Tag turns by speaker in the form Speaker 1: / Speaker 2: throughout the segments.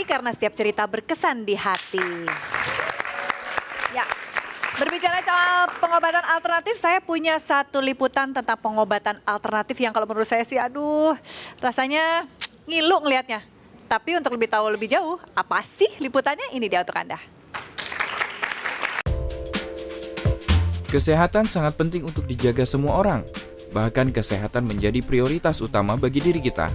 Speaker 1: ini karena setiap cerita berkesan di hati. Ya, berbicara soal pengobatan alternatif, saya punya satu liputan tentang pengobatan alternatif yang kalau menurut saya sih, aduh, rasanya ngilu ngelihatnya. Tapi untuk lebih tahu lebih jauh, apa sih liputannya? Ini dia untuk Anda.
Speaker 2: Kesehatan sangat penting untuk dijaga semua orang. Bahkan kesehatan menjadi prioritas utama bagi diri kita.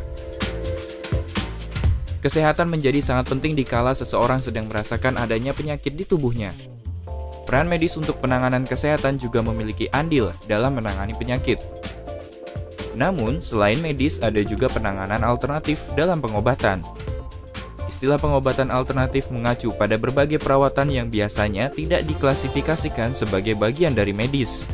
Speaker 2: Kesehatan menjadi sangat penting dikala seseorang sedang merasakan adanya penyakit di tubuhnya. Peran medis untuk penanganan kesehatan juga memiliki andil dalam menangani penyakit. Namun, selain medis, ada juga penanganan alternatif dalam pengobatan. Istilah pengobatan alternatif mengacu pada berbagai perawatan yang biasanya tidak diklasifikasikan sebagai bagian dari medis.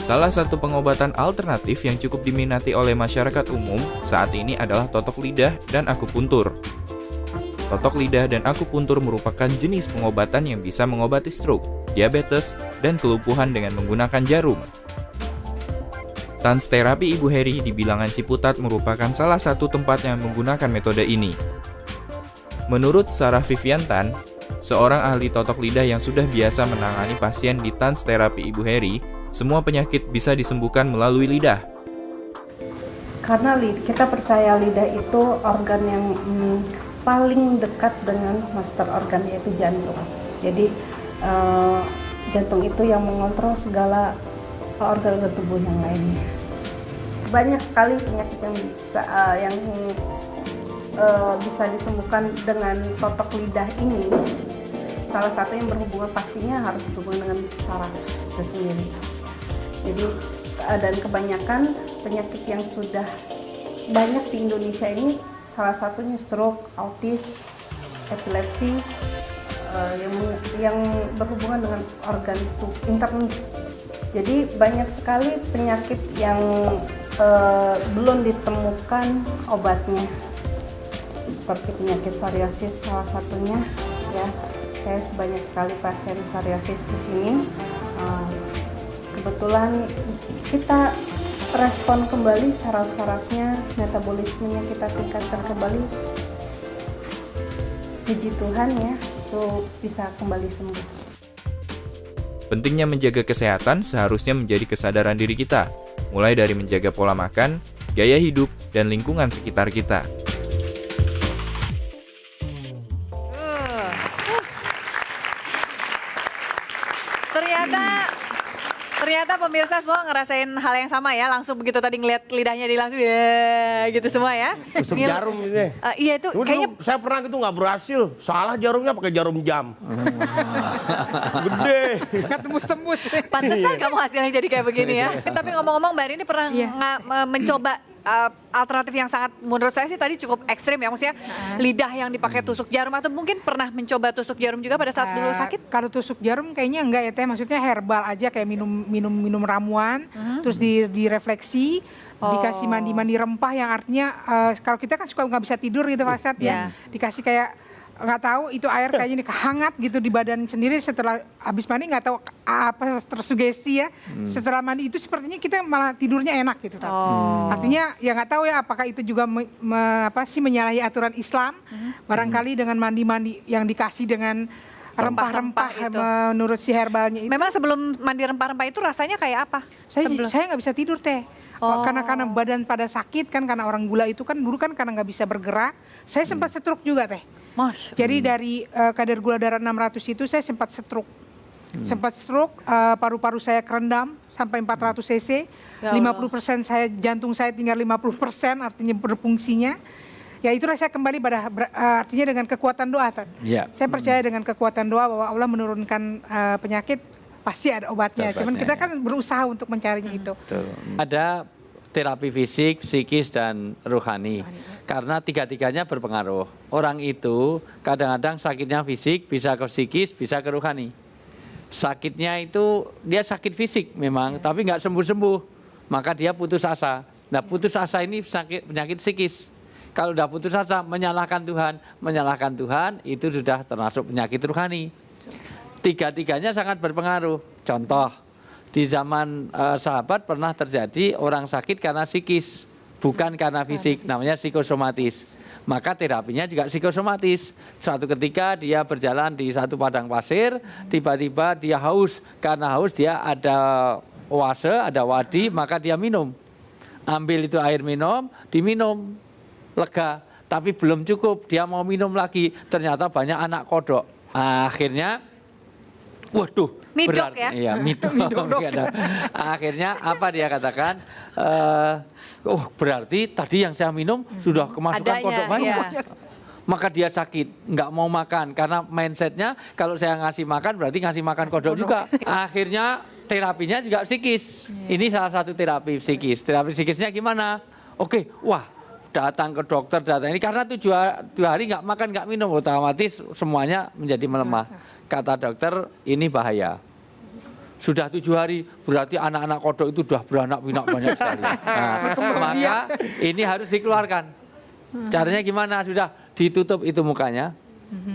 Speaker 2: Salah satu pengobatan alternatif yang cukup diminati oleh masyarakat umum saat ini adalah totok lidah dan akupuntur. Totok lidah dan akupuntur merupakan jenis pengobatan yang bisa mengobati stroke, diabetes, dan kelumpuhan dengan menggunakan jarum. Tans Terapi Ibu Heri di Bilangan Ciputat merupakan salah satu tempat yang menggunakan metode ini. Menurut Sarah Viviantan, seorang ahli totok lidah yang sudah biasa menangani pasien di Tans Terapi Ibu Heri, semua penyakit bisa disembuhkan melalui lidah.
Speaker 3: Karena kita percaya lidah itu organ yang paling dekat dengan master organ, yaitu jantung. Jadi jantung itu yang mengontrol segala organ-organ tubuh yang lainnya. Banyak sekali penyakit yang bisa disembuhkan dengan totok lidah ini. Salah satu yang berhubungan pastinya harus berhubungan dengan saraf itu sendiri. Jadi dan kebanyakan penyakit yang sudah banyak di Indonesia ini, salah satunya stroke, autis, epilepsi, yang berhubungan dengan organ internis. Jadi banyak sekali penyakit yang belum ditemukan obatnya. Seperti penyakit psoriasis salah satunya, ya. Saya banyak sekali pasien psoriasis di sini. Kebetulan kita respon kembali saraf-sarafnya, metabolismenya kita tingkatkan kembali. Puji Tuhan ya, itu bisa kembali sembuh.
Speaker 2: Pentingnya menjaga kesehatan seharusnya menjadi kesadaran diri kita, mulai dari menjaga pola makan, gaya hidup, dan lingkungan sekitar kita.
Speaker 1: Ternyata pemirsa semua ngerasain hal yang sama ya, langsung begitu tadi ngeliat lidahnya di langsung ya gitu semua ya.
Speaker 4: Tusuk jarum ini.
Speaker 1: Iya itu kayaknya
Speaker 4: saya pernah gitu nggak berhasil, salah jarumnya pakai jarum jam. Gede.
Speaker 5: Nggak tembus-tembus.
Speaker 1: pantesan kamu hasilnya jadi kayak begini ya. Tapi ngomong-ngomong Mbak Rini pernah mencoba alternatif yang sangat menurut saya sih tadi cukup ekstrim ya, maksudnya lidah yang dipakai tusuk jarum, atau mungkin pernah mencoba tusuk jarum juga pada saat dulu sakit?
Speaker 5: Kalau tusuk jarum kayaknya enggak ya Teh, maksudnya herbal aja kayak minum ramuan, terus direfleksi, dikasih mandi rempah yang artinya kalau kita kan suka nggak bisa tidur gitu Pak Sat ya, dikasih kayak nggak tahu itu air kayaknya hangat gitu di badan sendiri, setelah habis mandi nggak tahu apa tersugesti ya, setelah mandi itu sepertinya kita malah tidurnya enak gitu. Artinya ya nggak tahu ya apakah itu juga menyalahi aturan Islam, barangkali dengan mandi yang dikasih dengan rempah-rempah menurut si herbalnya itu.
Speaker 1: Memang sebelum mandi rempah-rempah itu rasanya kayak apa?
Speaker 5: Saya nggak bisa tidur Teh. Karena badan pada sakit kan, karena orang gula itu kan dulu kan karena nggak bisa bergerak. Saya sempat stroke juga Teh. Jadi dari kadar gula darah 600 itu saya sempat stroke. Paru-paru saya kerendam sampai 400 cc. 50% jantung saya tinggal 50%, artinya berfungsinya. Ya itulah saya kembali pada artinya dengan kekuatan doa. Saya percaya dengan kekuatan doa bahwa Allah menurunkan penyakit, pasti ada obatnya. Cuman kita kan berusaha untuk mencarinya itu.
Speaker 6: Ada terapi fisik, psikis, dan rohani. Karena tiga-tiganya berpengaruh. Orang itu kadang-kadang sakitnya fisik, bisa ke psikis, bisa ke rohani. Sakitnya itu dia sakit fisik memang, tapi nggak sembuh-sembuh. Maka dia putus asa. Nah putus asa ini penyakit psikis. Kalau udah putus asa, menyalahkan Tuhan, itu sudah termasuk penyakit rohani. Tiga-tiganya sangat berpengaruh. Contoh, di zaman sahabat pernah terjadi orang sakit karena psikis, bukan karena fisik, namanya psikosomatis. Maka terapinya juga psikosomatis. Suatu ketika dia berjalan di satu padang pasir, tiba-tiba dia haus. Karena haus dia ada oase, ada wadi, maka dia minum. Ambil itu air minum, diminum, lega. Tapi belum cukup, dia mau minum lagi. Ternyata banyak anak kodok. Akhirnya, waduh,
Speaker 1: Midok
Speaker 6: berat.
Speaker 1: ya?
Speaker 6: Iya, midok. Akhirnya apa dia katakan? Oh, berarti tadi yang saya minum sudah kemasukan
Speaker 1: Adanya,
Speaker 6: kodok banyak.
Speaker 1: iya.
Speaker 6: Maka dia sakit, nggak mau makan karena mindsetnya kalau saya ngasih makan berarti ngasih makan kodok juga. Akhirnya terapinya juga psikis. Ini salah satu terapi psikis. Terapi psikisnya gimana? Oke, wah, datang ke dokter, datang ini karena 7 hari nggak makan nggak minum, otomatis semuanya menjadi melemah. Kata dokter, ini bahaya. Sudah 7 hari, berarti anak-anak kodok itu sudah beranak pinak banyak sekali. Nah, maka ini harus dikeluarkan. Caranya gimana? Sudah ditutup itu mukanya.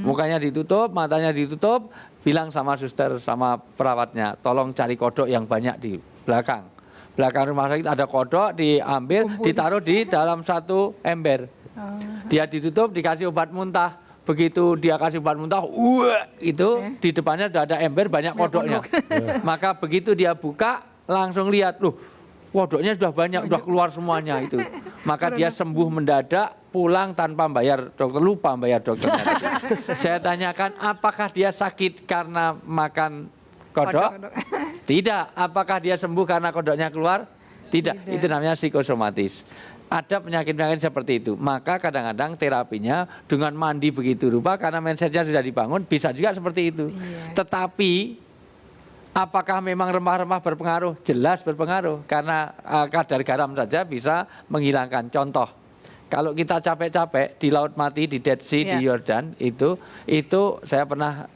Speaker 6: Mukanya ditutup, matanya ditutup, bilang sama suster, sama perawatnya, tolong cari kodok yang banyak di belakang. Belakang rumah sakit ada kodok, diambil, ditaruh di dalam satu ember. Dia ditutup, dikasih obat muntah. Begitu dia kasih obat muntah, itu di depannya sudah ada ember banyak kodoknya. Maka begitu dia buka, langsung lihat, loh, kodoknya sudah banyak, sudah keluar semuanya itu. Maka dia sembuh mendadak, pulang tanpa bayar dokter, lupa bayar dokternya. Saya tanyakan, apakah dia sakit karena makan kodok? Tidak. Apakah dia sembuh karena kodoknya keluar? Tidak. Itu namanya psikosomatis. Ada penyakit-penyakit seperti itu. Maka kadang-kadang terapinya dengan mandi begitu rupa karena mindsetnya sudah dibangun, bisa juga seperti itu. Tetapi apakah memang rempah-rempah berpengaruh? Jelas berpengaruh. Karena kadar garam saja bisa menghilangkan. Contoh, kalau kita capek-capek di Laut Mati, di Dead Sea, di Yordan, itu saya pernah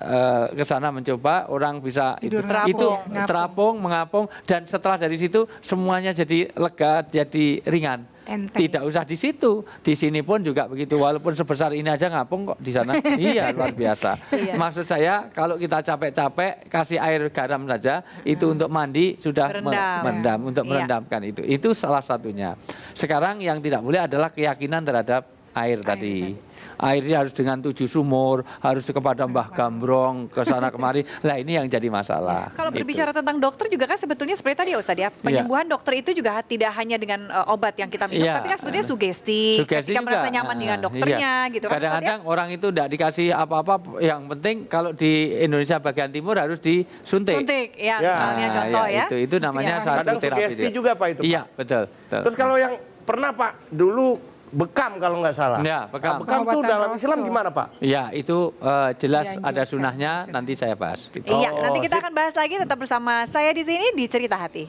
Speaker 6: ke sana mencoba, orang bisa itu terapung, mengapung, dan setelah dari situ semuanya jadi lega, jadi ringan. Tidak usah di situ, di sini pun juga begitu. Walaupun sebesar ini aja ngapung kok di sana. Iya, luar biasa. Maksud saya kalau kita capek-capek kasih air garam saja itu untuk mandi sudah merendam, untuk merendamkan itu. Itu salah satunya. Sekarang yang tidak boleh adalah keyakinan terhadap air tadi. Airnya harus dengan 7 sumur, harus kepada Mbah Gambrong, ke sana kemari. Lah ini yang jadi masalah.
Speaker 1: Kalau berbicara tentang dokter juga kan sebetulnya seperti tadi ya Ustadz ya, penyembuhan dokter itu juga tidak hanya dengan obat yang kita minum, tapi kan sebetulnya sugesti ketika merasa nyaman dengan dokternya gitu kan.
Speaker 6: Kadang-kadang orang itu tidak dikasih apa-apa, yang penting kalau di Indonesia bagian timur harus disuntik.
Speaker 1: Suntik, ya misalnya contoh ya.
Speaker 6: Itu namanya satu
Speaker 4: Kadang
Speaker 6: terapi.
Speaker 4: sugesti juga Pak itu Pak.
Speaker 6: Iya, betul.
Speaker 4: Terus kalau yang pernah Pak, dulu bekam kalau nggak salah.
Speaker 6: Ya, bekam.
Speaker 4: Nah, bekam itu dalam Islam gimana Pak?
Speaker 6: Ya, itu jelas ada sunahnya, nanti saya bahas. Gitu.
Speaker 1: Iya, nanti kita akan bahas lagi, tetap bersama saya di sini di Cerita Hati.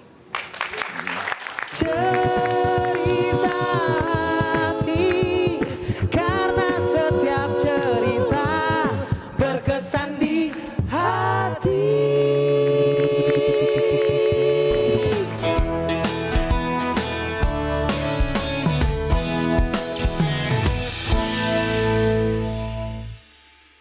Speaker 7: Cerita